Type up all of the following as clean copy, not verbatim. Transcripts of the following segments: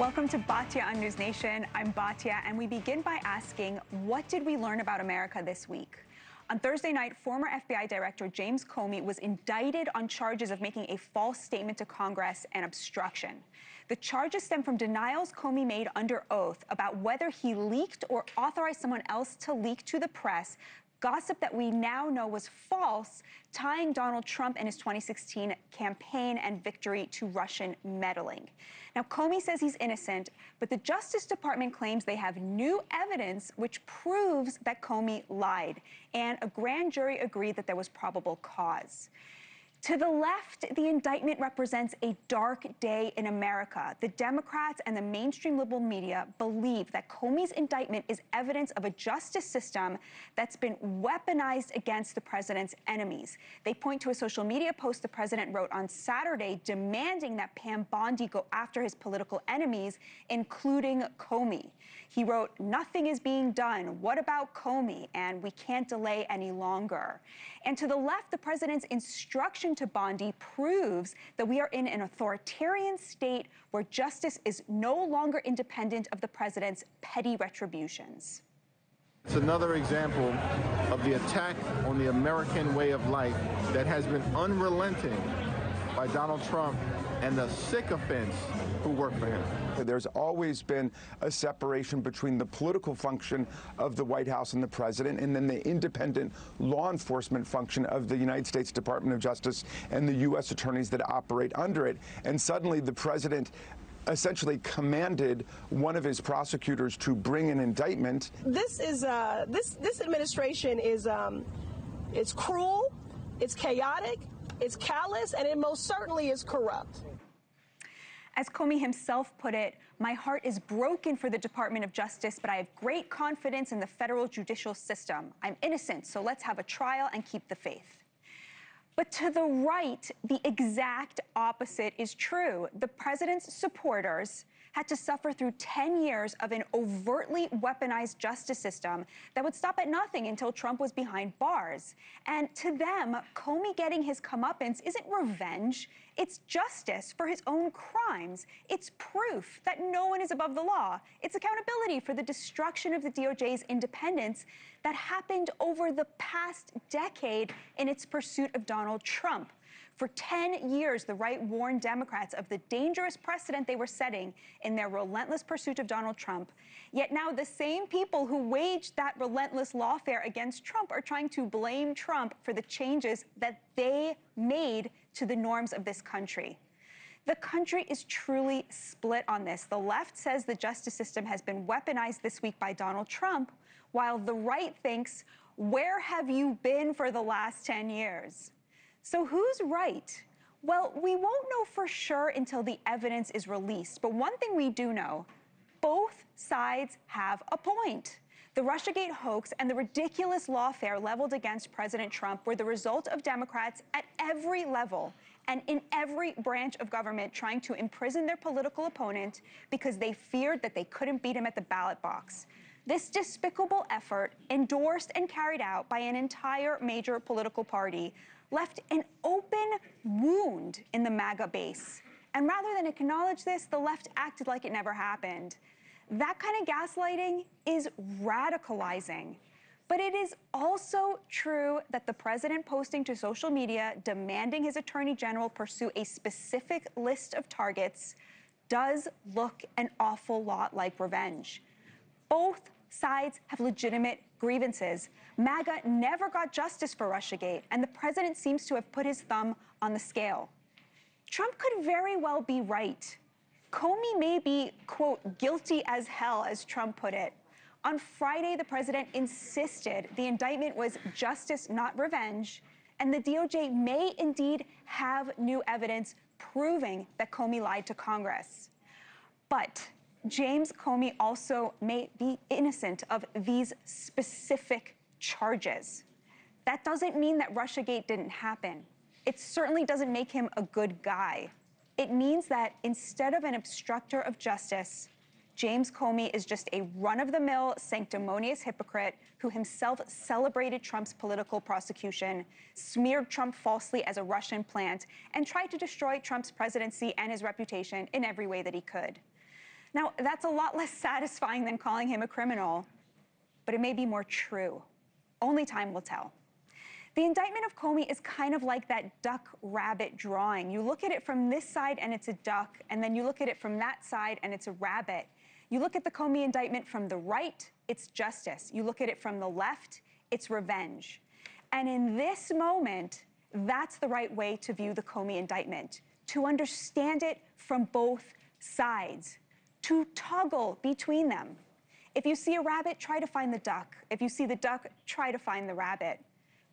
Welcome to Batya on NewsNation. I'm Batya, and we begin by asking, what did we learn about America this week? On Thursday night, former FBI Director James Comey was indicted on charges of making a false statement to Congress and obstruction. The charges stem from denials Comey made under oath about whether he leaked or authorized someone else to leak to the press gossip that we now know was false, tying Donald Trump and his 2016 campaign and victory to Russian meddling. Now, Comey says he's innocent, but the Justice Department claims they have new evidence which proves that Comey lied, and a grand jury agreed that there was probable cause. To the left, the indictment represents a dark day in America. The Democrats and the mainstream liberal media believe that Comey's indictment is evidence of a justice system that's been weaponized against the president's enemies. They point to a social media post the president wrote on Saturday demanding that Pam Bondi go after his political enemies, including Comey. He wrote, "Nothing is being done. What about Comey? And we can't delay any longer." And to the left, the president's instruction to Bondi proves that we are in an authoritarian state where justice is no longer independent of the president's petty retributions. It's another example of the attack on the American way of life that has been unrelenting by Donald Trump and the sycophants who work for him. There's always been a separation between the political function of the White House and the president, and then the independent law enforcement function of the United States Department of Justice and the U.S. attorneys that operate under it. And suddenly the president essentially commanded one of his prosecutors to bring an indictment. This administration is it's cruel, it's chaotic, it's callous, and it most certainly is corrupt. As Comey himself put it, "My heart is broken for the Department of Justice, but I have great confidence in the federal judicial system. I'm innocent, so let's have a trial and keep the faith." But to the right, the exact opposite is true. The president's supporters had to suffer through 10 years of an overtly weaponized justice system that would stop at nothing until Trump was behind bars. And to them, Comey getting his comeuppance isn't revenge. It's justice for his own crimes. It's proof that no one is above the law. It's accountability for the destruction of the DOJ's independence that happened over the past decade in its pursuit of Donald Trump. For 10 years, the right warned Democrats of the dangerous precedent they were setting in their relentless pursuit of Donald Trump. Yet now the same people who waged that relentless lawfare against Trump are trying to blame Trump for the changes that they made to the norms of this country. The country is truly split on this. The left says the justice system has been weaponized this week by Donald Trump, while the right thinks, where have you been for the last 10 years? So who's right? Well, we won't know for sure until the evidence is released. But one thing we do know, both sides have a point. The Russiagate hoax and the ridiculous lawfare leveled against President Trump were the result of Democrats at every level and in every branch of government trying to imprison their political opponent because they feared that they couldn't beat him at the ballot box. This despicable effort, endorsed and carried out by an entire major political party, left an open wound in the MAGA base. And rather than acknowledge this, the left acted like it never happened. That kind of gaslighting is radicalizing. But it is also true that the president posting to social media demanding his attorney general pursue a specific list of targets does look an awful lot like revenge. Both sides have legitimate grievances. MAGA never got justice for Russiagate, and the president seems to have put his thumb on the scale. Trump could very well be right. Comey may be, quote, guilty as hell, as Trump put it. On Friday, the president insisted the indictment was justice, not revenge, and the DOJ may indeed have new evidence proving that Comey lied to Congress. But James Comey also may be innocent of these specific charges. That doesn't mean that Russiagate didn't happen. It certainly doesn't make him a good guy. It means that instead of an obstructor of justice, James Comey is just a run-of-the-mill, sanctimonious hypocrite who himself celebrated Trump's political prosecution, smeared Trump falsely as a Russian plant, and tried to destroy Trump's presidency and his reputation in every way that he could. Now, that's a lot less satisfying than calling him a criminal, but it may be more true. Only time will tell. The indictment of Comey is kind of like that duck-rabbit drawing. You look at it from this side and it's a duck, and then you look at it from that side and it's a rabbit. You look at the Comey indictment from the right, it's justice. You look at it from the left, it's revenge. And in this moment, that's the right way to view the Comey indictment, to understand it from both sides, to toggle between them. If you see a rabbit, try to find the duck. If you see the duck, try to find the rabbit.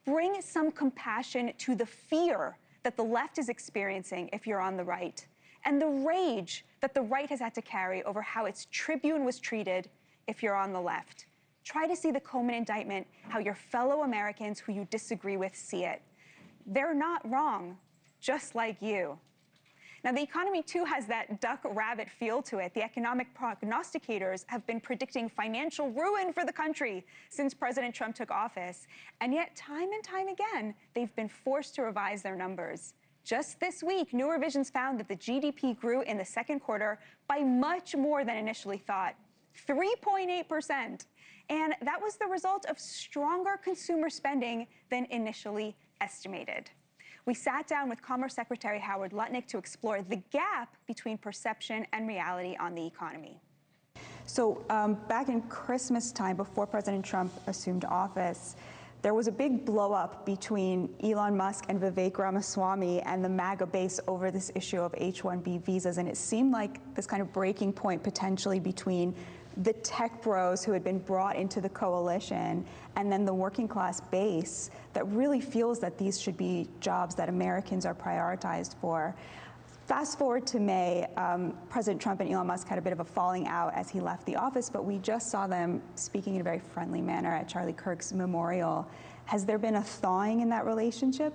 Bring some compassion to the fear that the left is experiencing if you're on the right, and the rage that the right has had to carry over how its tribune was treated if you're on the left. Try to see the Comey indictment how your fellow Americans who you disagree with see it. They're not wrong, just like you. Now, the economy, too, has that duck-rabbit feel to it. The economic prognosticators have been predicting financial ruin for the country since President Trump took office. And yet, time and time again, they've been forced to revise their numbers. Just this week, new revisions found that the GDP grew in the second quarter by much more than initially thought, 3.8%. And that was the result of stronger consumer spending than initially estimated. We sat down with Commerce Secretary Howard Lutnick to explore the gap between perception and reality on the economy. So back in Christmas time, before President Trump assumed office, there was a big blow-up between Elon Musk and Vivek Ramaswamy and the MAGA base over this issue of H-1B visas. And it seemed like this kind of breaking point potentially between the tech bros who had been brought into the coalition and then the working class base that really feels that these should be jobs that Americans are prioritized for. Fast forward to May, President Trump and Elon Musk had a bit of a falling out as he left the office, but we just saw them speaking in a very friendly manner at Charlie Kirk's memorial. Has there been a thawing in that relationship?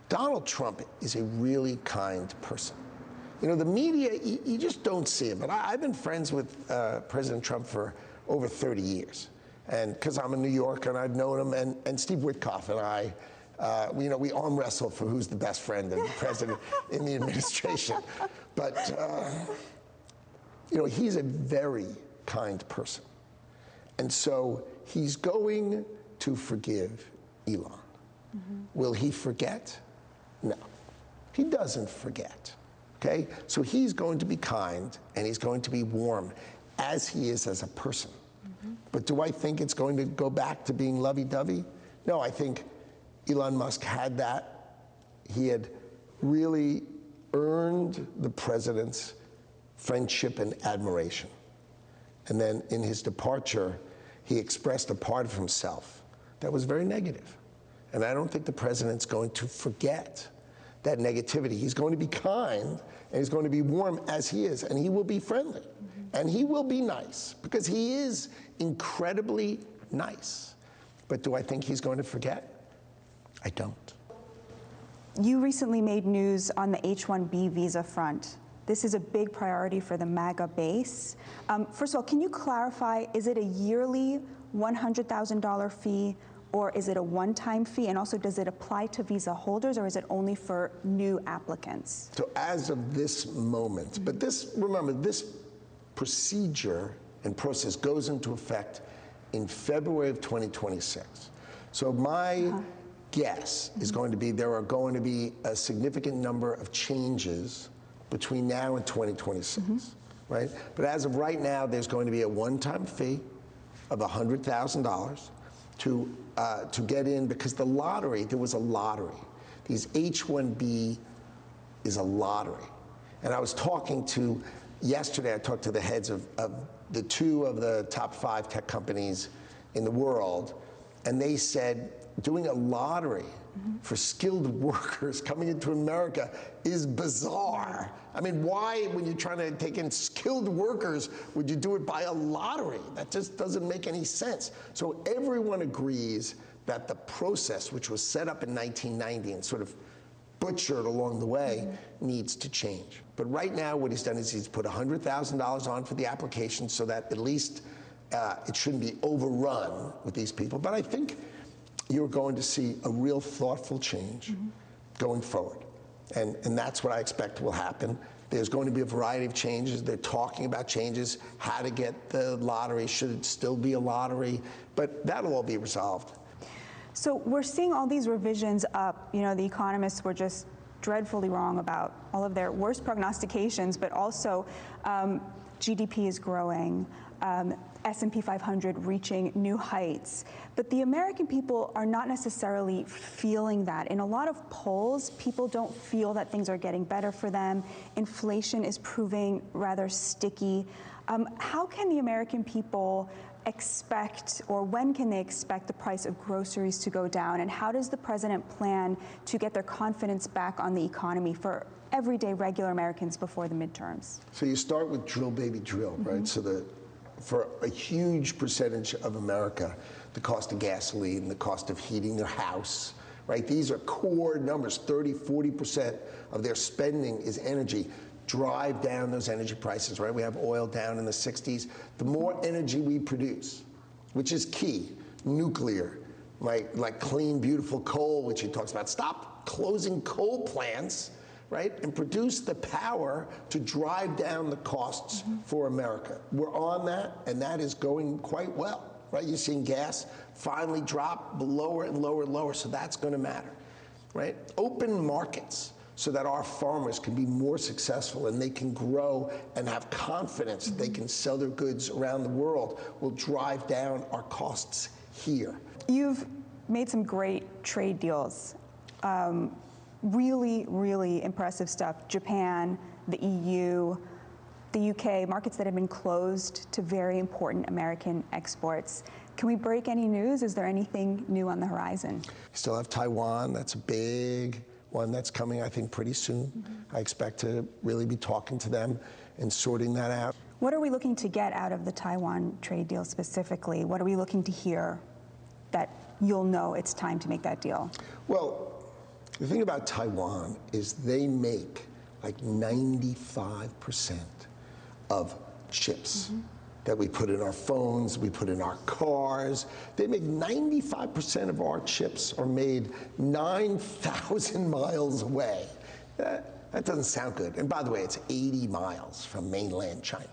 Donald Trump is a really kind person. You know, the media, you just don't see it. But I've been friends with President Trump for over 30 years. And because I'm in New York and I've known him, and Steve Witkoff and I, you know, we arm wrestle for who's the best friend of the president in the administration. But, you know, he's a very kind person. And so he's going to forgive Elon. Mm-hmm. Will he forget? No, he doesn't forget. Okay? So he's going to be kind and he's going to be warm as he is as a person. Mm-hmm. But do I think it's going to go back to being lovey-dovey? No, I think Elon Musk had that. He had really earned the president's friendship and admiration. And then in his departure, he expressed a part of himself that was very negative. And I don't think the president's going to forget that negativity. He's going to be kind, and he's going to be warm as he is, and he will be friendly, and he will be nice, because he is incredibly nice. But do I think he's going to forget? I don't. You recently made news on the H-1B visa front. This is a big priority for the MAGA base. First of all, can you clarify, is it a yearly $100,000 fee, or is it a one-time fee? And also, does it apply to visa holders, or is it only for new applicants? So as of this moment, but this, remember, this procedure and process goes into effect in February of 2026. So my guess is going to be there are going to be a significant number of changes between now and 2026, right? But as of right now, there's going to be a one-time fee of $100,000 to get in, because the lottery, there was a lottery. These H-1B is a lottery. And I was talking to, yesterday I talked to the heads of the two of the top 5 tech companies in the world, and they said doing a lottery for skilled workers coming into America is bizarre. I mean, why, when you're trying to take in skilled workers, would you do it by a lottery? That just doesn't make any sense. So everyone agrees that the process, which was set up in 1990 and sort of butchered along the way, needs to change. But right now, what he's done is he's put $100,000 on for the application so that at least it shouldn't be overrun with these people. But I think you're going to see a real thoughtful change going forward. And that's what I expect will happen. There's going to be a variety of changes. They're talking about changes, how to get the lottery, should it still be a lottery, but that'll all be resolved. So we're seeing all these revisions up. You know, the economists were just dreadfully wrong about all of their worst prognostications, but also GDP is growing, S&P 500 reaching new heights. But the American people are not necessarily feeling that. In a lot of polls, people don't feel that things are getting better for them. Inflation is proving rather sticky. How can the American people expect, or when can they expect the price of groceries to go down? And how does the president plan to get their confidence back on the economy for everyday regular Americans before the midterms? So you start with drill, baby, drill, right? So for a huge percentage of America, the cost of gasoline, the cost of heating their house, right? These are core numbers. 30, 40% of their spending is energy. Drive down those energy prices, right? We have oil down in the 60s. The more energy we produce, which is key, nuclear, like clean, beautiful coal, which he talks about. Stop closing coal plants, right? And produce the power to drive down the costs for America. We're on that, and that is going quite well, right? You're seeing gas finally drop lower and lower and lower, so that's going to matter, right? Open markets, so that our farmers can be more successful and they can grow and have confidence that they can sell their goods around the world, will drive down our costs here. You've made some great trade deals. Really, really impressive stuff. Japan, the EU, the UK, markets that have been closed to very important American exports. Can we break any news? Is there anything new on the horizon? We still have Taiwan. That's a big one that's coming, I think, pretty soon. I expect to really be talking to them and sorting that out. What are we looking to get out of the Taiwan trade deal specifically? What are we looking to hear that you'll know it's time to make that deal? Well, the thing about Taiwan is they make like 95% of chips that we put in our phones, we put in our cars. They make 95% of our chips are made 9,000 miles away. That doesn't sound good. And by the way, it's 80 miles from mainland China.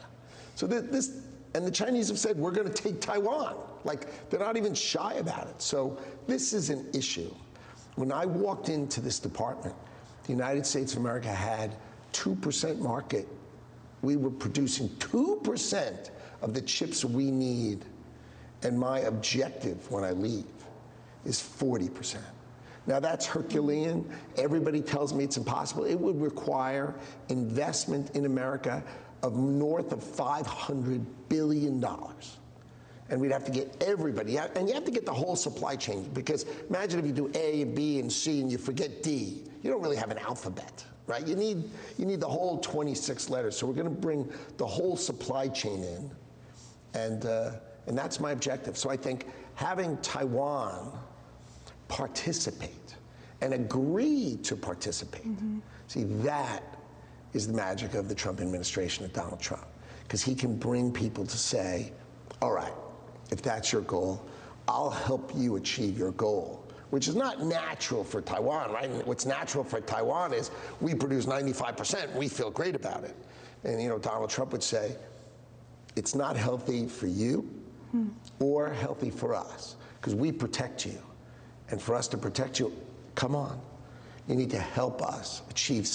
So and the Chinese have said, we're going to take Taiwan. Like, they're not even shy about it. So this is an issue. When I walked into this department, the United States of America had 2% market. We were producing 2% of the chips we need, and my objective when I leave is 40%. Now that's Herculean. Everybody tells me it's impossible. It would require investment in America of north of $500 billion. And we'd have to get everybody, and you have to get the whole supply chain, because imagine if you do A and B and C and you forget D. You don't really have an alphabet, right? You need the whole 26 letters. So we're going to bring the whole supply chain in. And that's my objective. So I think having Taiwan participate and agree to participate, see, that is the magic of the Trump administration of Donald Trump, because he can bring people to say, all right, if that's your goal, I'll help you achieve your goal, which is not natural for Taiwan, right? And what's natural for Taiwan is we produce 95%, we feel great about it. And, you know, Donald Trump would say, it's not healthy for you or healthy for us, because we protect you. And for us to protect you, come on, you need to help us achieve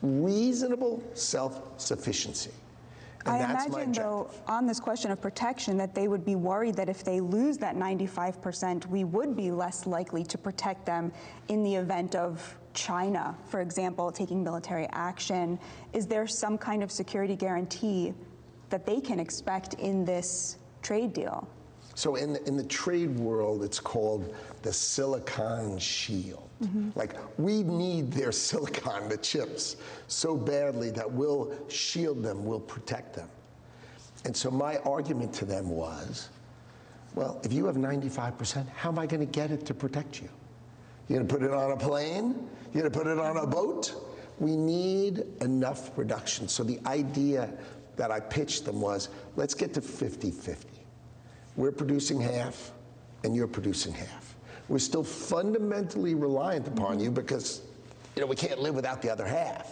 reasonable self-sufficiency. And I that's my imagine, though, on this question of protection, that they would be worried that if they lose that 95%, we would be less likely to protect them in the event of China, for example, taking military action. Is there some kind of security guarantee that they can expect in this trade deal? So in the trade world, it's called the silicon shield. Like, we need their silicon, the chips, so badly that we'll shield them, we'll protect them. And so my argument to them was, well, if you have 95%, how am I going to get it to protect you? You're going to put it on a plane? You're going to put it on a boat? We need enough production. So the idea that I pitched them was, let's get to 50-50. We're producing half, and you're producing half. We're still fundamentally reliant upon you because, you know, we can't live without the other half.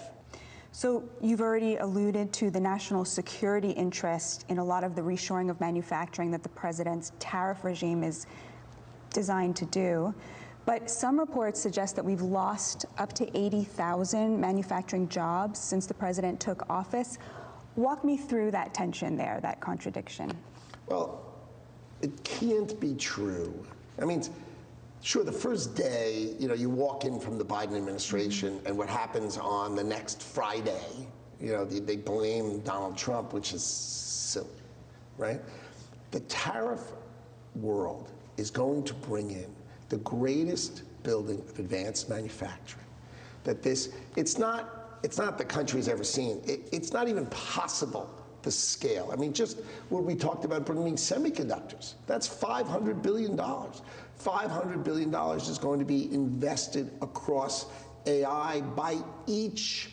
So you've already alluded to the national security interest in a lot of the reshoring of manufacturing that the president's tariff regime is designed to do. But some reports suggest that we've lost up to 80,000 manufacturing jobs since the president took office. Walk me through that tension there, that contradiction. Well, it can't be true. I mean, sure, the first day, you walk in from the Biden administration, and what happens on the next Friday, they blame Donald Trump, which is silly, right? The tariff world is going to bring in the greatest building of advanced manufacturing. It's not the country's ever seen. It's not even possible, the scale. I mean, just what we talked about bringing semiconductors. That's $500 billion. $500 billion is going to be invested across AI by each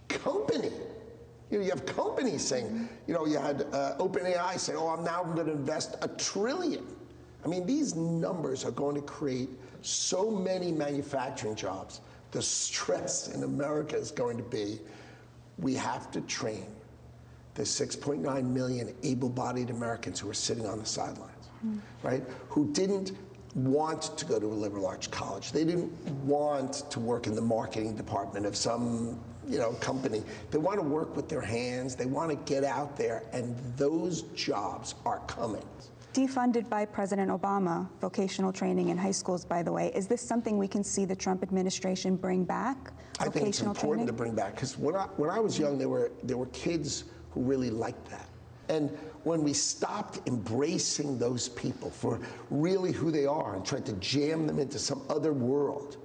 company. You have companies saying, you had OpenAI say, I'm going to invest $1 trillion. I mean, these numbers are going to create so many manufacturing jobs. The stress in America is going to be, we have to train the 6.9 million able-bodied Americans who are sitting on the sidelines, right? Who didn't want to go to a liberal arts college. They didn't want to work in the marketing department of some company. They want to work with their hands. They want to get out there, and those jobs are coming. Defunded by President Obama, vocational training in high schools, by the way. Is this something we can see the Trump administration bring back? I think it's important to bring back, because when I was young, there were kids who really liked that. And when we stopped embracing those people for really who they are and tried to jam them into some other world,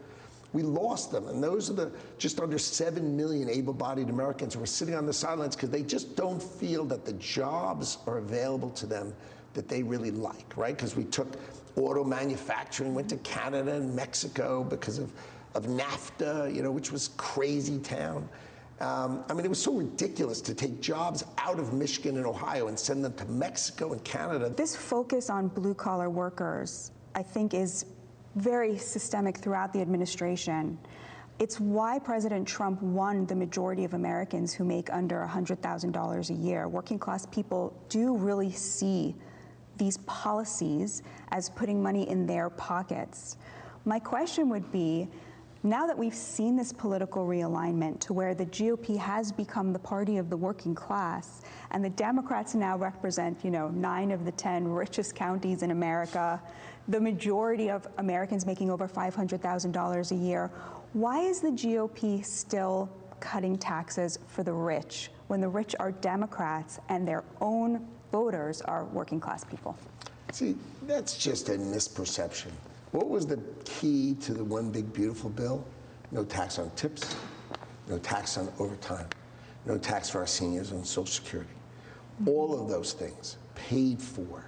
we lost them. And those are the just under 7 million able-bodied Americans who are sitting on the sidelines because they just don't feel that the jobs are available to them that they really like, right? Because we took auto manufacturing, went to Canada and Mexico because of NAFTA, which was crazy town. I mean, it was so ridiculous to take jobs out of Michigan and Ohio and send them to Mexico and Canada. This focus on blue-collar workers, I think, is very systemic throughout the administration. It's why President Trump won the majority of Americans who make under $100,000 a year. Working-class people do really see these policies as putting money in their pockets. My question would be, now that we've seen this political realignment to where the GOP has become the party of the working class, and the Democrats now represent, 9 of the 10 richest counties in America, the majority of Americans making over $500,000 a year, why is the GOP still cutting taxes for the rich when the rich are Democrats and their own voters are working class people? See, that's just a misperception. What was the key to the One Big Beautiful Bill? No tax on tips, no tax on overtime, no tax for our seniors on Social Security. All of those things paid for,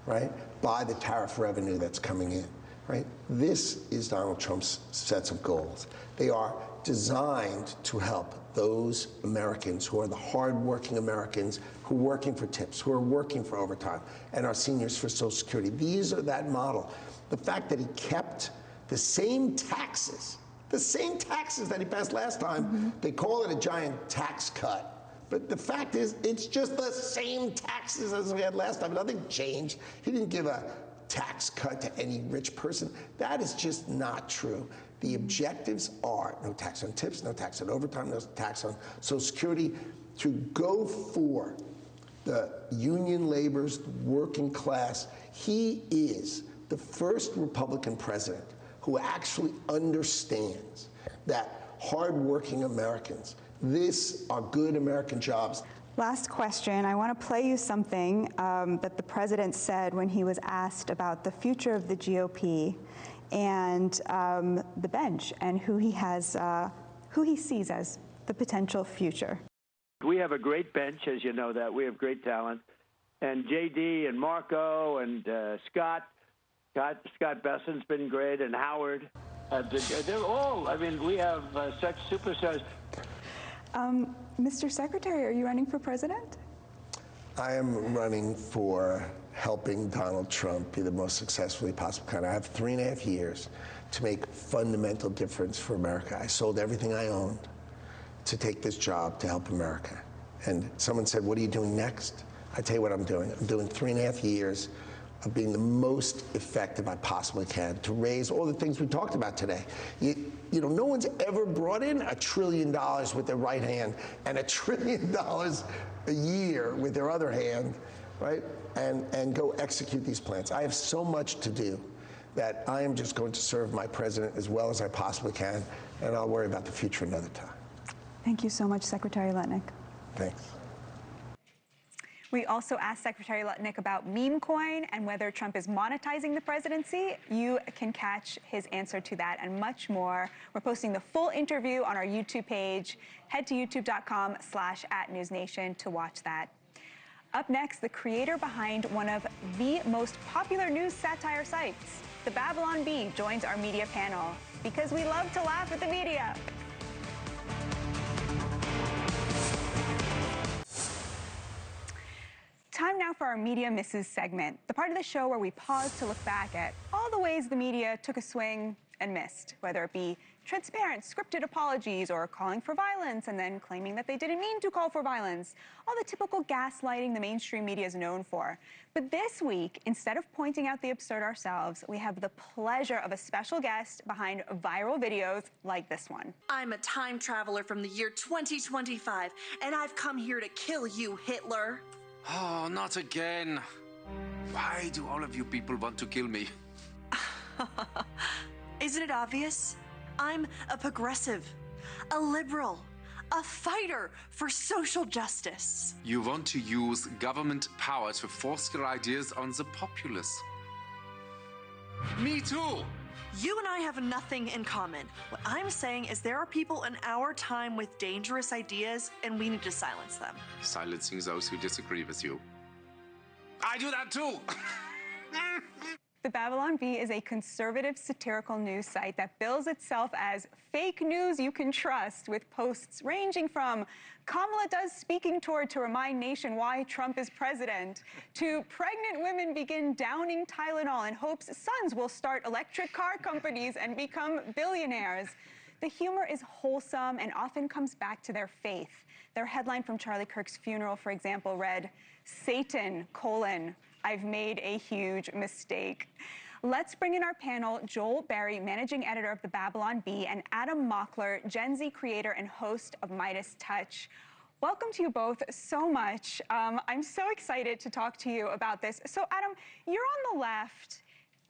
right, by the tariff revenue that's coming in, right? This is Donald Trump's sets of goals. They are designed to help those Americans who are the hardworking Americans who are working for tips, who are working for overtime, and our seniors for Social Security. These are that model. The fact that he kept the same taxes that he passed last time, they call it a giant tax cut. But the fact is, it's just the same taxes as we had last time. Nothing changed. He didn't give a tax cut to any rich person. That is just not true. The objectives are no tax on tips, no tax on overtime, no tax on Social Security, to go for the union laborers, working class. He is the first Republican president who actually understands that hardworking Americans, this are good American jobs. Last question. I want to play you something that the president said when he was asked about the future of the GOP and the bench and who he sees as the potential future. We have a great bench, as you know that. We have great talent. And J.D. and Marco and Scott Bessen's been great, and Howard. They're all, we have such superstars. Mr. Secretary, are you running for president? I am running for helping Donald Trump be the most successfully possible kind. I have 3.5 years to make fundamental difference for America. I sold everything I owned to take this job to help America. And someone said, what are you doing next? I tell you what I'm doing. I'm doing 3.5 years of being the most effective I possibly can to raise all the things we talked about today. You know, no one's ever brought in $1 trillion with their right hand and $1 trillion a year with their other hand, right? And go execute these plans. I have so much to do that I am just going to serve my president as well as I possibly can, and I'll worry about the future another time. Thank you so much, Secretary Lutnick. Thanks. We also asked Secretary Lutnick about meme coin and whether Trump is monetizing the presidency. You can catch his answer to that and much more. We're posting the full interview on our YouTube page. Head to youtube.com/@NewsNation to watch that. Up next, the creator behind one of the most popular news satire sites, the Babylon Bee, joins our media panel because we love to laugh at the media. Time now for our Media Misses segment, the part of the show where we pause to look back at all the ways the media took a swing and missed, whether it be transparent, scripted apologies or calling for violence and then claiming that they didn't mean to call for violence, all the typical gaslighting the mainstream media is known for. But this week, instead of pointing out the absurd ourselves, we have the pleasure of a special guest behind viral videos like this one. I'm a time traveler from the year 2025, and I've come here to kill you, Hitler. Oh, not again. Why do all of you people want to kill me? Isn't it obvious? I'm a progressive, a liberal, a fighter for social justice. You want to use government power to force your ideas on the populace. Me too. You and I have nothing in common. What I'm saying is there are people in our time with dangerous ideas, and we need to silence them. Silencing those who disagree with you. I do that too. The Babylon Bee is a conservative satirical news site that bills itself as fake news you can trust, with posts ranging from Kamala does speaking tour to remind nation why Trump is president, to pregnant women begin downing Tylenol in hopes sons will start electric car companies and become billionaires. The humor is wholesome and often comes back to their faith. Their headline from Charlie Kirk's funeral, for example, read, Satan, I've made a huge mistake. Let's bring in our panel, Joel Berry, managing editor of the Babylon Bee, and Adam Mockler, Gen Z creator and host of Midas Touch. Welcome to you both so much. I'm so excited to talk to you about this. So Adam, you're on the left.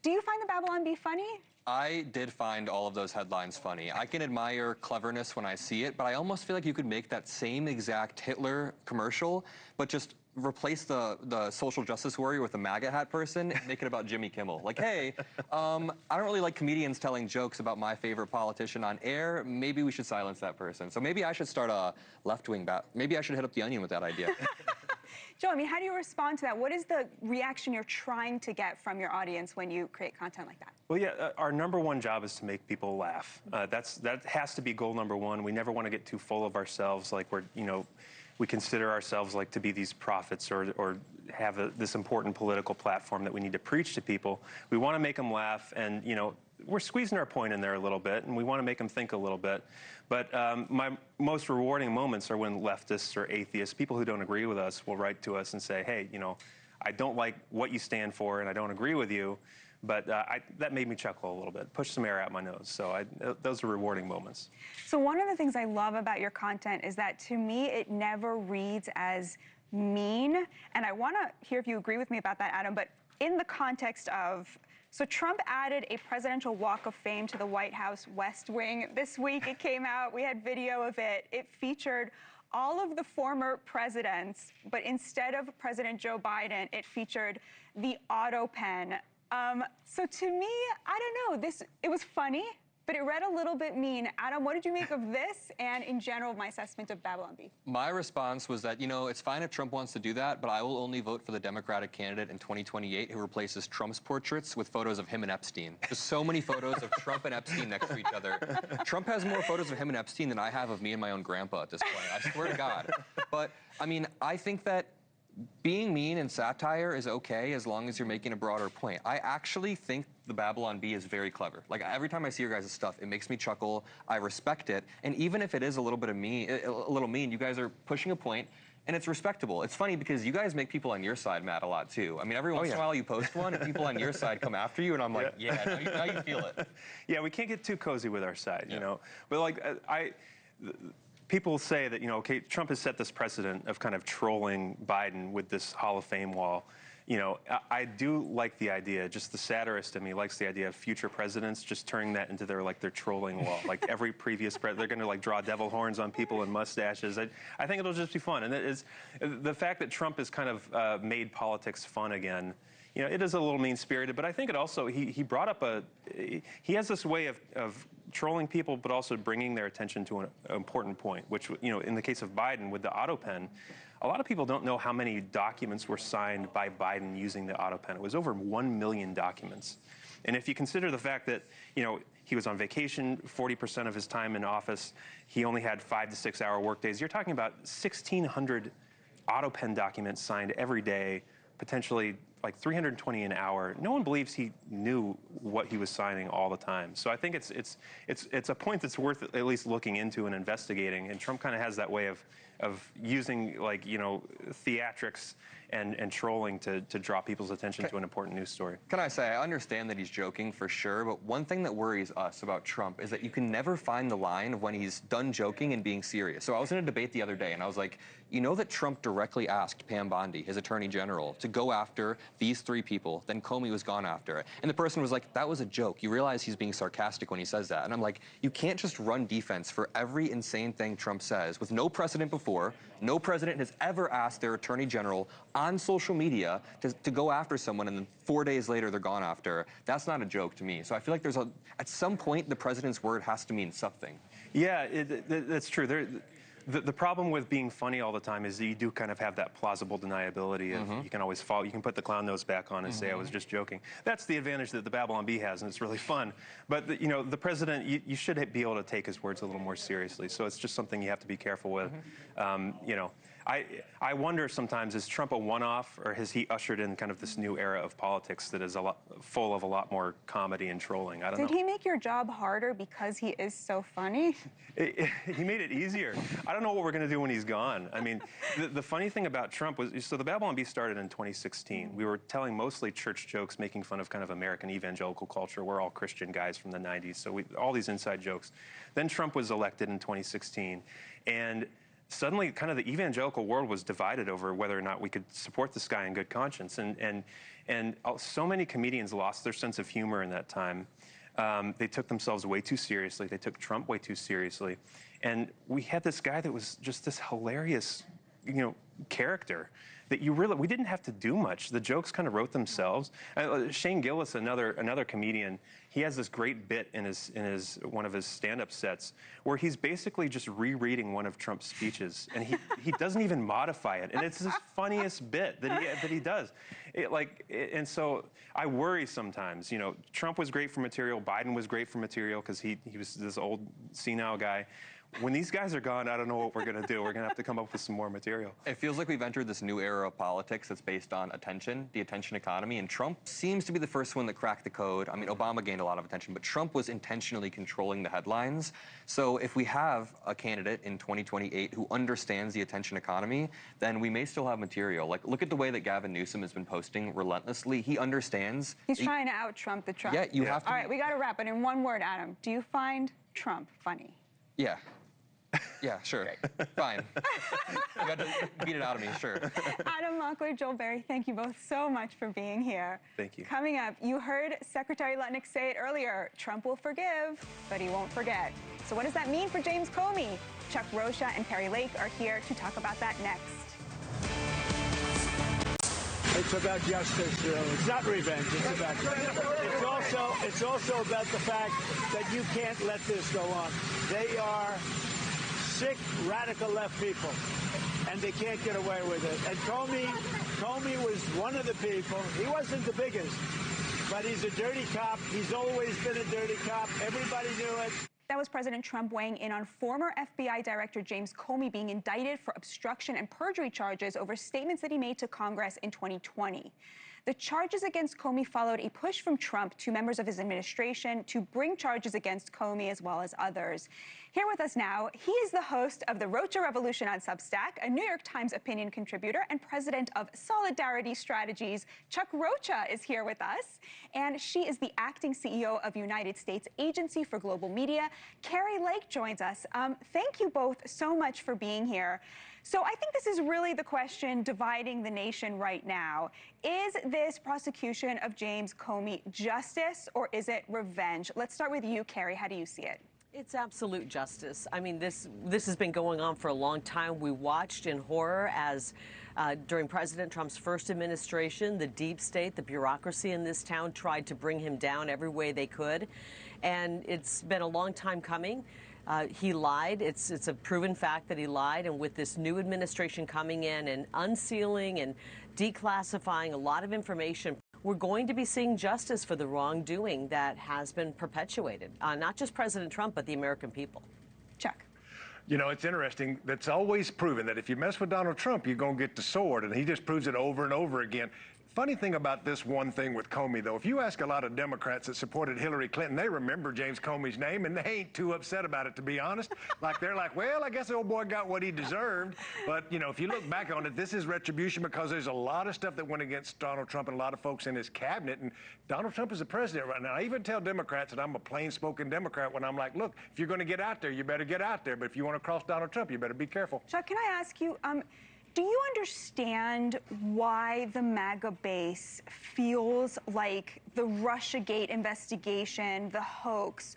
Do you find the Babylon Bee funny? I did find all of those headlines funny. I can admire cleverness when I see it, but I almost feel like you could make that same exact Hitler commercial, but just replace the social justice warrior with a MAGA hat person and make it about Jimmy Kimmel. Like, hey, I don't really like comedians telling jokes about my favorite politician on air. Maybe we should silence that person. So maybe I should start a left-wing maybe I should hit up The Onion with that idea. Joe, I mean, how do you respond to that? What is the reaction you're trying to get from your audience when you create content like that? Well, yeah, our number one job is to make people laugh. That has to be goal number one. We never want to get too full of ourselves, like we consider ourselves like to be these prophets or have this important political platform that we need to preach to people. We want to make them laugh, and we're squeezing our point in there a little bit, and we want to make them think a little bit. But my most rewarding moments are when leftists or atheists, people who don't agree with us, will write to us and say, hey, I don't like what you stand for, and I don't agree with you. But that made me chuckle a little bit, push some air out my nose. So those are rewarding moments. So one of the things I love about your content is that, to me, it never reads as mean. And I want to hear if you agree with me about that, Adam. But in the context of, so Trump added a presidential walk of fame to the White House West Wing. This week it came out. We had video of it. It featured all of the former presidents. But instead of President Joe Biden, it featured the auto pen. So to me, I don't know, it was funny, but it read a little bit mean. Adam, what did you make of this and in general my assessment of Babylon Bee? My response was that, it's fine if Trump wants to do that, but I will only vote for the Democratic candidate in 2028 who replaces Trump's portraits with photos of him and Epstein. There's so many photos of Trump and Epstein next to each other. Trump has more photos of him and Epstein than I have of me and my own grandpa at this point. I swear to God. But, I mean, I think that being mean and satire is okay as long as you're making a broader point. I actually think the Babylon Bee is very clever. Like, every time I see your guys' stuff, it makes me chuckle. I respect it. And even if it is a little bit of mean, you guys are pushing a point, and it's respectable. It's funny because you guys make people on your side mad a lot, too. I mean, every once in a while you post one, and people on your side come after you, and I'm like, yeah, now you feel it. Yeah, we can't get too cozy with our side, you know. But, like, people say that, you know, okay, Trump has set this precedent of kind of trolling Biden with this Hall of Fame wall. You know, I do like the idea, just the satirist in me likes the idea of future presidents just turning that into their trolling wall. Like every previous president, they're going to like draw devil horns on people and mustaches. I think it'll just be fun. And it is, the fact that Trump has kind of made politics fun again, you know, it is a little mean-spirited, but I think it also, he brought up he has this way of trolling people, but also bringing their attention to an important point, which, you know, in the case of Biden with the auto pen, a lot of people don't know how many documents were signed by Biden using the auto pen. It was over 1 million documents. And if you consider the fact that, you know, he was on vacation 40% of his time in office, he only had 5 to 6 hour work days, you're talking about 1,600 auto pen documents signed every day, potentially like 320 an hour. No one believes he knew what he was signing all the time. So I think it's a point that's worth at least looking into and investigating. And Trump kind of has that way of using, like, you know, theatrics and trolling to draw people's attention to an important news story. Can I say, I understand that he's joking for sure, but one thing that worries us about Trump is that you can never find the line of when he's done joking and being serious. So I was in a debate the other day, and I was like, you know that Trump directly asked Pam Bondi, his attorney general, to go after these 3 people, then Comey was gone after. And the person was like, that was a joke. You realize he's being sarcastic when he says that. And I'm like, you can't just run defense for every insane thing Trump says with no precedent before. No president has ever asked their attorney general on social media to go after someone, and then 4 days later they're gone after. That's not a joke to me. So I feel like at some point the president's word has to mean something. Yeah, that's true. The problem with being funny all the time is that you do kind of have that plausible deniability of you can always fall. You can put the clown nose back on and say I was just joking. That's the advantage that the Babylon Bee has, and it's really fun. But you know, the president, you should be able to take his words a little more seriously. So it's just something you have to be careful with. You know, I wonder sometimes, is Trump a one-off, or has he ushered in kind of this new era of politics that is full of a lot more comedy and trolling? I don't know. Did he make your job harder because he is so funny? He made it easier. I don't know what we're going to do when he's gone. I mean, the funny thing about Trump was, so the Babylon Bee started in 2016. We were telling mostly church jokes, making fun of kind of American evangelical culture. We're all Christian guys from the 90s, so all these inside jokes. Then Trump was elected in 2016, and suddenly kind of the evangelical world was divided over whether or not we could support this guy in good conscience. And so many comedians lost their sense of humor in that time. They took themselves way too seriously. They took Trump way too seriously. And we had this guy that was just this hilarious, you know, character that we didn't have to do much. The jokes kind of wrote themselves. Shane Gillis, another comedian, he has this great bit in one of his stand-up sets where he's basically just rereading one of Trump's speeches, and he doesn't even modify it, and it's his funniest bit that he does. And so I worry sometimes. You know, Trump was great for material. Biden was great for material because he was this old senile guy. When these guys are gone, I don't know what we're going to do. We're going to have to come up with some more material. It feels like we've entered this new era of politics that's based on attention, the attention economy, and Trump seems to be the first one that cracked the code. I mean, Obama gained a lot of attention, but Trump was intentionally controlling the headlines. So if we have a candidate in 2028 who understands the attention economy, then we may still have material. Like, look at the way that Gavin Newsom has been posting relentlessly. He understands. He's trying to out-Trump the Trump. Yeah, you have to. All right, we got to wrap it in one word, Adam. Do you find Trump funny? Yeah. Yeah, sure. Fine. You got to beat it out of me, sure. Adam Mockler, Joel Berry, thank you both so much for being here. Thank you. Coming up, you heard Secretary Lutnick say it earlier, Trump will forgive, but he won't forget. So what does that mean for James Comey? Chuck Rocha and Kari Lake are here to talk about that next. It's about justice. It's not revenge. It's also about the fact that you can't let this go on. They are sick, radical left people, and they can't get away with it. And Comey was one of the people. He wasn't the biggest, but he's a dirty cop. He's always been a dirty cop. Everybody knew it. That was President Trump weighing in on former FBI Director James Comey being indicted for obstruction and perjury charges over statements that he made to Congress in 2020. The charges against Comey followed a push from Trump to members of his administration to bring charges against Comey as well as others. Here with us now, he is the host of the Rocha Revolution on Substack, a New York Times opinion contributor and president of Solidarity Strategies. Chuck Rocha is here with us, and she is the acting CEO of United States Agency for Global Media. Kari Lake joins us. Thank you both so much for being here. So I think this is really the question dividing the nation right now. Is this prosecution of James Comey justice or is it revenge? Let's start with you, Kari. How do you see it? It's absolute justice. I mean, this has been going on for a long time. We watched in horror as during President Trump's first administration, the deep state, the bureaucracy in this town tried to bring him down every way they could. And it's been a long time coming. He lied. It's a proven fact that he lied. And with this new administration coming in and unsealing and declassifying a lot of information, we're going to be seeing justice for the wrongdoing that has been perpetuated. Not just President Trump, but the American people. Chuck. You know, it's interesting. That's always proven that if you mess with Donald Trump, you're going to get the sword. And he just proves it over and over again. Funny thing about this one thing with Comey, though, if you ask a lot of Democrats that supported Hillary Clinton, they remember James Comey's name, and they ain't too upset about it, to be honest. Like, they're like, well, I guess the old boy got what he deserved. But, you know, if you look back on it, this is retribution because there's a lot of stuff that went against Donald Trump and a lot of folks in his cabinet. And Donald Trump is the president right now. I even tell Democrats that I'm a plain-spoken Democrat when I'm like, look, if you're going to get out there, you better get out there. But if you want to cross Donald Trump, you better be careful. Chuck, can I ask you, do you understand why the MAGA base feels like the Russiagate investigation, the hoax,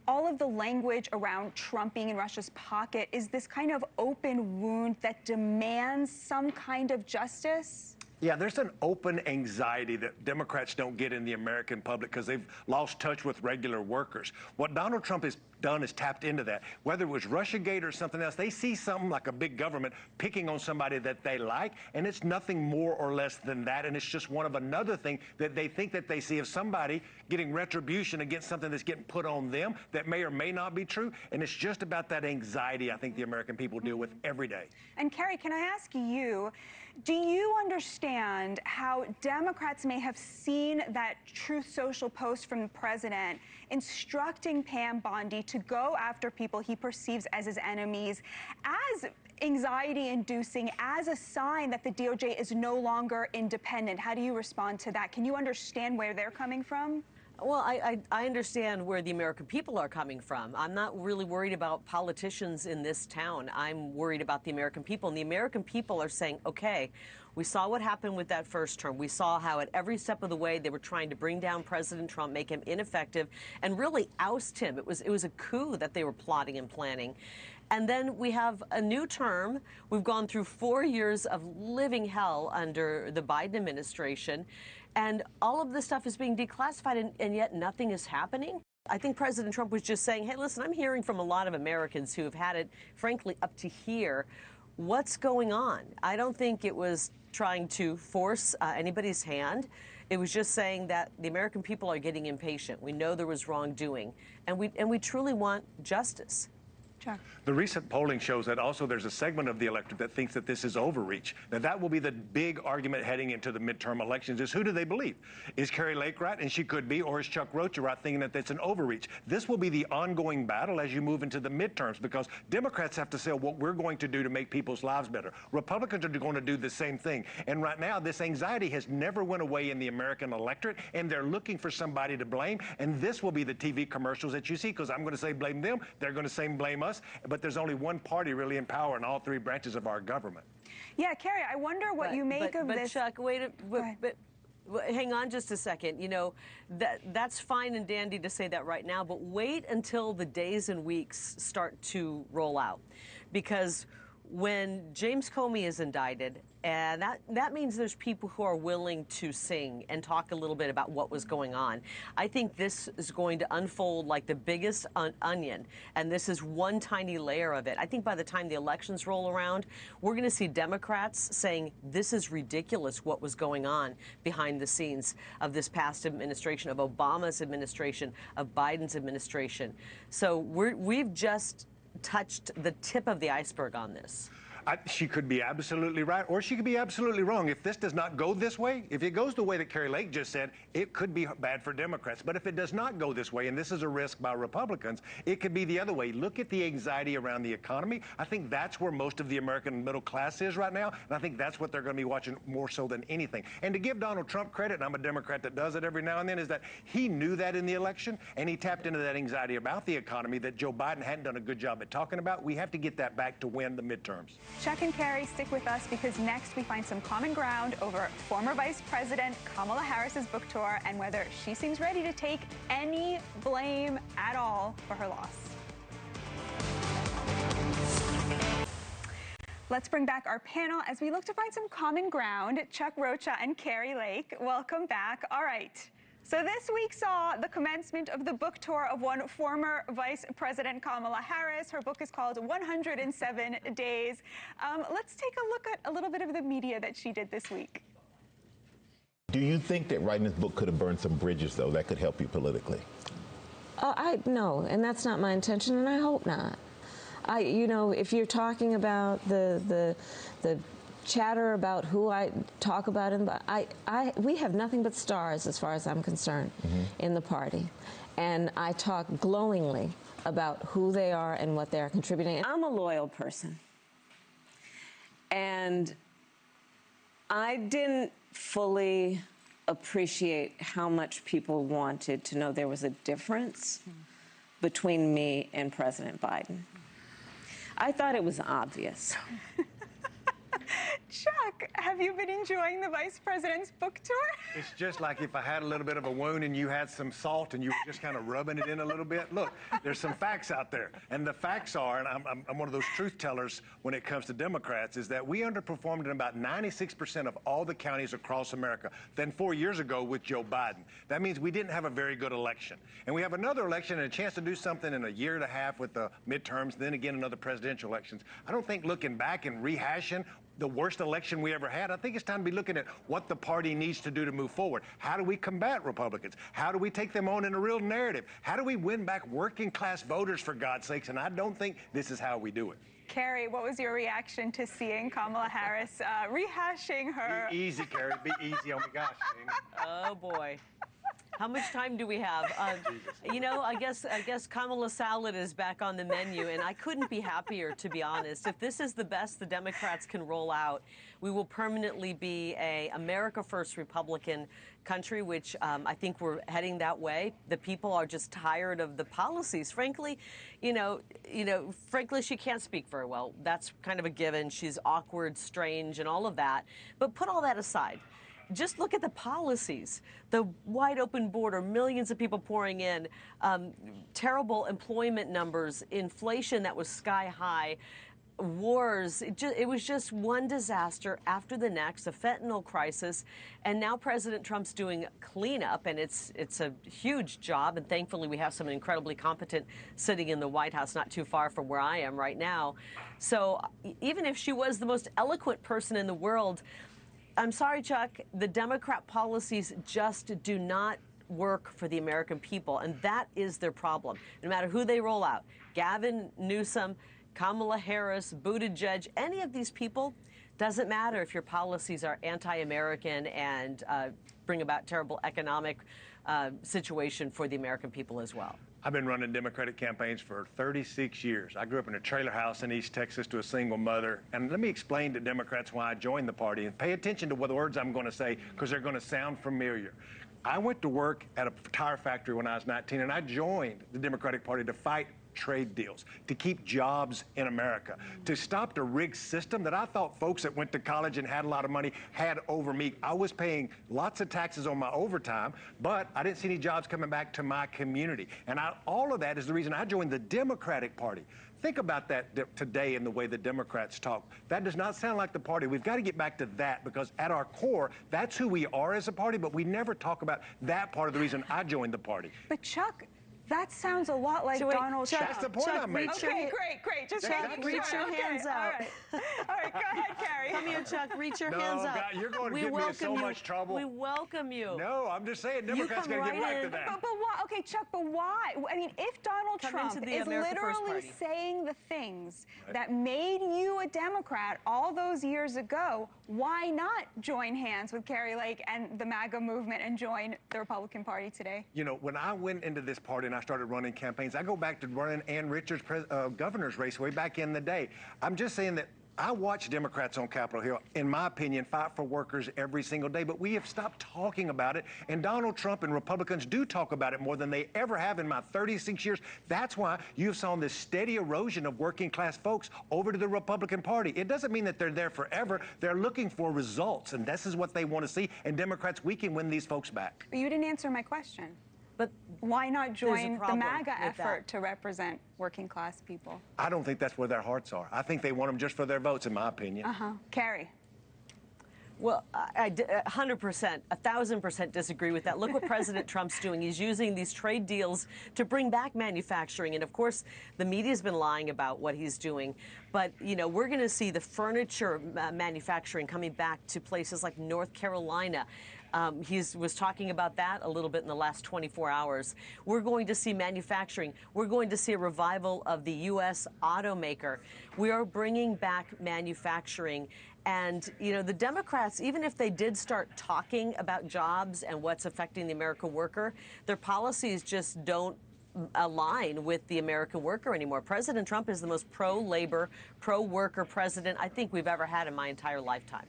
all of the language around Trump being in Russia's pocket is this kind of open wound that demands some kind of justice? Yeah, there's an open anxiety that Democrats don't get in the American public because they've lost touch with regular workers. What Donald Trump has done is tapped into that. Whether it was Russiagate or something else, they see something like a big government picking on somebody that they like, and it's nothing more or less than that, and it's just one of another thing that they think that they see of somebody getting retribution against something that's getting put on them that may or may not be true, and it's just about that anxiety I think the American people deal with every day. And Kari, can I ask you, do you understand how Democrats may have seen that Truth Social post from the president instructing Pam Bondi to go after people he perceives as his enemies as anxiety-inducing, as a sign that the DOJ is no longer independent? How do you respond to that? Can you understand where they're coming from? Well, I understand where the American people are coming from. I'm not really worried about politicians in this town. I'm worried about the American people. And the American people are saying, okay, we saw what happened with that first term. We saw how at every step of the way they were trying to bring down President Trump, make him ineffective, and really oust him. It was a coup that they were plotting and planning. And then we have a new term. We've gone through 4 years of living hell under the Biden administration. And all of this stuff is being declassified, and yet nothing is happening. I think President Trump was just saying, hey, listen, I'm hearing from a lot of Americans who have had it, frankly, up to here. What's going on? I don't think it was trying to force anybody's hand. It was just saying that the American people are getting impatient. We know there was wrongdoing, and we truly want justice. Chuck. The recent polling shows that also there's a segment of the electorate that thinks that this is overreach. Now, that will be the big argument heading into the midterm elections is who do they believe? Is Kari Lake right? And she could be, or is Chuck Rocha right thinking that that's an overreach? This will be the ongoing battle as you move into the midterms because Democrats have to say what we're going to do to make people's lives better. Republicans are going to do the same thing. And right now, this anxiety has never went away in the American electorate, and they're looking for somebody to blame. And this will be the TV commercials that you see because I'm going to say blame them. They're going to say blame us. But there's only one party really in power in all three branches of our government. Yeah, Kari, I wonder what you make of this. But Chuck, but hang on just a second. You know, that's fine and dandy to say that right now, but wait until the days and weeks start to roll out. Because when James Comey is indicted, And that means there's people who are willing to sing and talk a little bit about what was going on. I think this is going to unfold like the biggest onion, and this is one tiny layer of it. I think by the time the elections roll around, we're going to see Democrats saying this is ridiculous what was going on behind the scenes of this past administration, of Obama's administration, of Biden's administration. So we've just touched the tip of the iceberg on this. She could be absolutely right, or she could be absolutely wrong. If this does not go this way, if it goes the way that Kari Lake just said, it could be bad for Democrats. But if it does not go this way, and this is a risk by Republicans, it could be the other way. Look at the anxiety around the economy. I think that's where most of the American middle class is right now, and I think that's what they're going to be watching more so than anything. And to give Donald Trump credit, and I'm a Democrat that does it every now and then, is that he knew that in the election, and he tapped into that anxiety about the economy that Joe Biden hadn't done a good job at talking about. We have to get that back to win the midterms. Chuck and Kari, stick with us because next we find some common ground over former Vice President Kamala Harris's book tour and whether she seems ready to take any blame at all for her loss. Let's bring back our panel as we look to find some common ground. Chuck Rocha and Kari Lake, welcome back. All right. So this week saw the commencement of the book tour of one former Vice President Kamala Harris. Her book is called 107 Days. Let's take a look at a little bit of the media that she did this week. Do you think that writing this book could have burned some bridges, though, that could help you politically? No, and that's not my intention, and I hope not. You know, if you're talking about the chatter about who I talk about, we have nothing but stars as far as I'm concerned in the party. And I talk glowingly about who they are and what they are contributing. I'm a loyal person. And I didn't fully appreciate how much people wanted to know there was a difference between me and President Biden. I thought it was obvious. Chuck, have you been enjoying the Vice President's book tour? It's just like if I had a little bit of a wound and you had some salt and you were just kind of rubbing it in a little bit. Look, there's some facts out there. And the facts are, and I'm one of those truth tellers when it comes to Democrats, is that we underperformed in about 96% of all the counties across America than 4 years ago with Joe Biden. That means we didn't have a very good election. And we have another election and a chance to do something in a year and a half with the midterms, then again another presidential elections. I don't think looking back and rehashing the worst election we ever had, I think it's time to be looking at what the party needs to do to move forward. How do we combat Republicans? How do we take them on in a real narrative? How do we win back working class voters, for God's sakes? And I don't think this is how we do it. Kari, what was your reaction to seeing Kamala Harris rehashing her? Be easy, Kari. Be easy on me. Gosh. Oh, boy. How much time do we have? You know, I guess Kamala salad is back on the menu, and I couldn't be happier, to be honest. If this is the best the Democrats can roll out, we will permanently be a America First Republican country, which I think we're heading that way. The people are just tired of the policies. Frankly, frankly, she can't speak very well. That's kind of a given. She's awkward, strange, and all of that. But put all that aside. Just look at the policies, the wide open border, millions of people pouring in, terrible employment numbers, inflation that was sky high, wars. It was just one disaster after the next, the fentanyl crisis. And now President Trump's doing cleanup, and it's a huge job. And thankfully, we have someone incredibly competent sitting in the White House, not too far from where I am right now. So even if she was the most eloquent person in the world, I'm sorry, Chuck, the Democrat policies just do not work for the American people, and that is their problem. No matter who they roll out, Gavin Newsom, Kamala Harris, Buttigieg, any of these people, doesn't matter if your policies are anti-American and bring about terrible economic situation for the American people as well. I've been running Democratic campaigns for 36 years. I grew up in a trailer house in East Texas to a single mother. And let me explain to Democrats why I joined the party. And pay attention to what the words I'm going to say, because they're going to sound familiar. I went to work at a tire factory when I was 19, and I joined the Democratic Party to fight trade deals, to keep jobs in America, to stop the rigged system that I thought folks that went to college and had a lot of money had over me. I was paying lots of taxes on my overtime, but I didn't see any jobs coming back to my community. And all of that is the reason I joined the Democratic Party. Think about that today in the way the Democrats talk. That does not sound like the party. We've got to get back to that, because at our core, that's who we are as a party, but we never talk about that part of the reason I joined the party. But Chuck, that sounds a lot like Donald Trump. That's the point I'm making. Okay, great. Just reach your hands out. All right, go ahead, Kari. Come here, Chuck. Reach your hands out. God, you're going to get me in so much trouble. We welcome you. No, I'm just saying Democrats got to get back to that. But why? Okay, Chuck, but why? I mean, if Donald Trump is literally saying the things that made you a Democrat all those years ago, why not join hands with Kari Lake and the MAGA movement and join the Republican Party today? You know, when I went into this party and I started running campaigns, I go back to running Ann Richards' governor's race way back in the day. I'm just saying that I watch Democrats on Capitol Hill, in my opinion, fight for workers every single day, but we have stopped talking about it, and Donald Trump and Republicans do talk about it more than they ever have in my 36 years. That's why you've seen this steady erosion of working class folks over to the Republican Party. It doesn't mean that they're there forever. They're looking for results, and this is what they want to see, and Democrats, we can win these folks back. You didn't answer my question. But why not join the MAGA effort to represent working class people? I don't think that's where their hearts are. I think they want them just for their votes, in my opinion. Kari. Well, I 100%, 1,000% disagree with that. Look what President Trump's doing. He's using these trade deals to bring back manufacturing. And of course, the media's been lying about what he's doing. But, you know, we're going to see the furniture manufacturing coming back to places like North Carolina. He was talking about that a little bit in the last 24 hours. We're going to see manufacturing. We're going to see a revival of the U.S. automaker. We are bringing back manufacturing. And, you know, the Democrats, even if they did start talking about jobs and what's affecting the American worker, their policies just don't align with the American worker anymore. President Trump is the most pro-labor, pro-worker president I think we've ever had in my entire lifetime.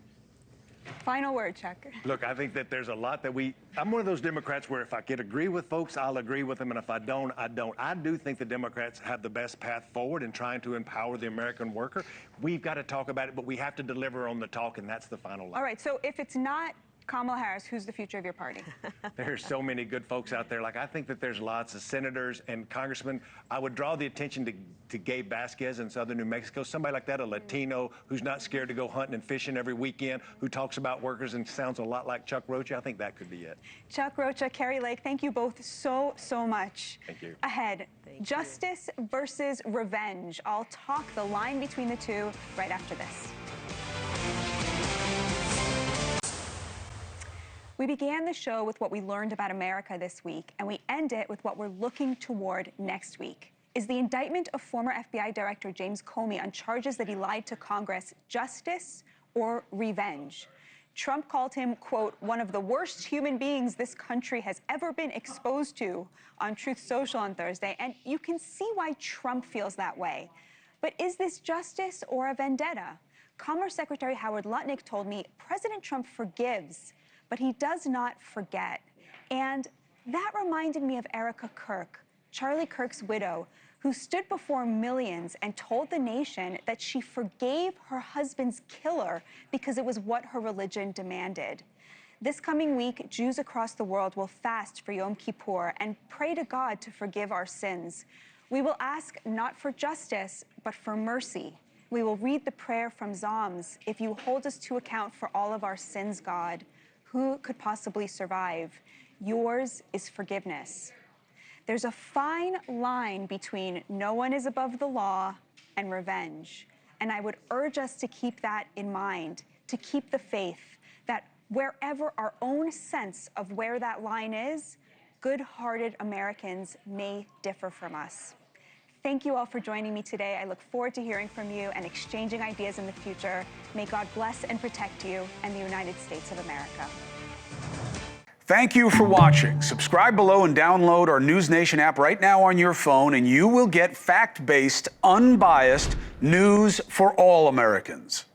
Final word, Chuck. Look, I think that there's a lot that I'm one of those Democrats where if I could agree with folks, I'll agree with them, and if I don't, I don't. I do think the Democrats have the best path forward in trying to empower the American worker. We've got to talk about it, but we have to deliver on the talk, and that's the final line. All right, so if it's not Kamala Harris, who's the future of your party? There's so many good folks out there. Like, I think that there's lots of senators and congressmen. I would draw the attention to Gabe Vasquez in southern New Mexico, somebody like that, a Latino who's not scared to go hunting and fishing every weekend, who talks about workers and sounds a lot like Chuck Rocha. I think that could be it. Chuck Rocha, Kari Lake, thank you both so much. Thank you. Ahead, justice versus revenge. I'll talk the line between the two right after this. We began the show with what we learned about America this week, and we end it with what we're looking toward next week. Is the indictment of former FBI Director James Comey on charges that he lied to Congress justice or revenge? Trump called him, quote, one of the worst human beings this country has ever been exposed to on Truth Social on Thursday, and you can see why Trump feels that way. But is this justice or a vendetta? Commerce Secretary Howard Lutnick told me President Trump forgives, but he does not forget. And that reminded me of Erica Kirk, Charlie Kirk's widow, who stood before millions and told the nation that she forgave her husband's killer because it was what her religion demanded. This coming week, Jews across the world will fast for Yom Kippur and pray to God to forgive our sins. We will ask not for justice, but for mercy. We will read the prayer from Psalms, if you hold us to account for all of our sins, God, who could possibly survive? Yours is forgiveness. There's a fine line between no one is above the law and revenge. And I would urge us to keep that in mind, to keep the faith that wherever our own sense of where that line is, good-hearted Americans may differ from us. Thank you all for joining me today. I look forward to hearing from you and exchanging ideas in the future. May God bless and protect you and the United States of America. Thank you for watching. Subscribe below and download our NewsNation app right now on your phone, and you will get fact-based, unbiased news for all Americans.